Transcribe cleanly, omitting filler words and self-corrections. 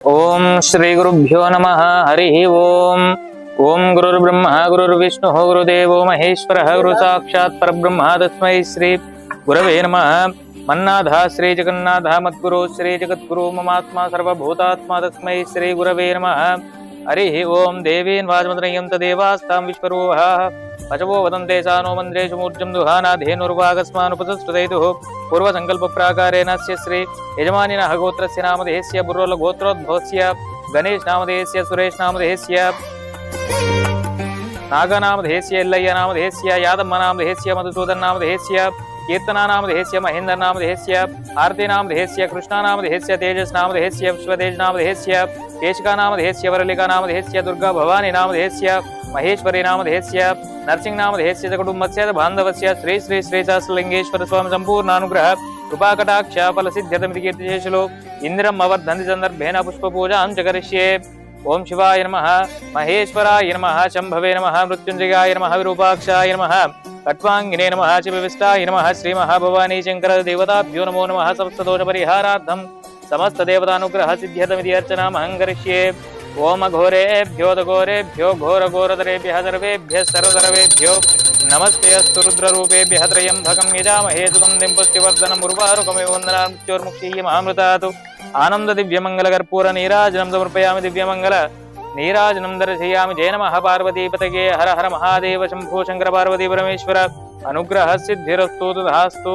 ओम श्री गुरुभ्यो नमः हरि ओम ओम गुरुर्ब्रह्मा गुरुर्विष्णुः गुरुदेवो महेश्वरः गुरु साक्षात् परब्रह्म तस्मै श्री गुरवे नमः। मन्नाथ श्री जगन्नाथ मद्गुरु श्री जगद्गुरु ममात्मा सर्वभूतात्मा तस्मै श्री गुरवे नमः। हरि ओम देवीन् वाजमद्रयं तदेवास्तां विश्वरूपः पचवो वदन्ते सानो मन्द्रेषु मूर्जं दुहानाधेनुर्वागस्मानुपतस्तुतैतुः पूर्वसङ्कल्प प्राकारेण श्री यजमानिनः गोत्रस्य नामधेयस्य बुर्रोल गोत्रोद्भवस्य गणेश नामधेयस्य सुरेश नामधेयस्य नागनामधेयस्य एल्लय्य नामधेयस्य यादम्म नामधेयस्य मधुसूदन नामधेयस्य कीर्तना नामधेयस्य महेन्द्र नामधेयस्य आरती नामधेयस्य कृष्णा नामधेयस्य तेजस नामधेयस्य विश्वतेज नामधेयस्य केशका नामधेयस्य वरलिका नामधेयस्य दुर्गा भवानी नामधेयस्य महेश्वरी नामधेयस्य नरसिंह नामधेयस्य च कुटुम्बस्य बान्धवस्य श्री श्री श्री सहस्रलिंगेश्वर स्वामी संपूर्णानुग्रह कृपाकटाक्ष फलसिद्ध्यर्थमिति कीर्तिशेषुलो इन्द्रम् अवर्धन्ति सन्दर्भेन पुष्पपूजां च करिष्ये। ओम शिवाय नमः महेश्वराय नमः शंभवे नमः मृत्युंजयाय नमः विरूपाक्षाय नमः कट्वांगिने नमः चिविष्टाय नमः श्री महाभवानी शंकर देवताभ्यो नमो नमः समस्तदोष परिहारार्थं समस्त देवतानुग्रह सिद्ध्यर्थमिति अर्चनामहं करिष्ये। ओम घोरेभ्यो घोरेभ्यो घोर घोरतरेभ्यः सर्वेभ्यः सर्वसर्वेभ्यो नमस्ते अस्तु रुद्ररूपेभ्यः त्र्यम्बकं यजामहे सुगन्धिं पुष्टिवर्धनम् उर्वारुकमिव वन्दनान् मृत्योर्मुक्षीयमामृतात् आनंद दिव्यमंगल कर्पूर नीराजनं समर्पयामि दिव्यमंगल नीराजनं दर्शयामि। जय नमः पार्वतीपतये हर हर महादेव शंभो शंकर पार्वती परमेश्वर अनुग्रह सिद्धिरस्तु तथास्तु।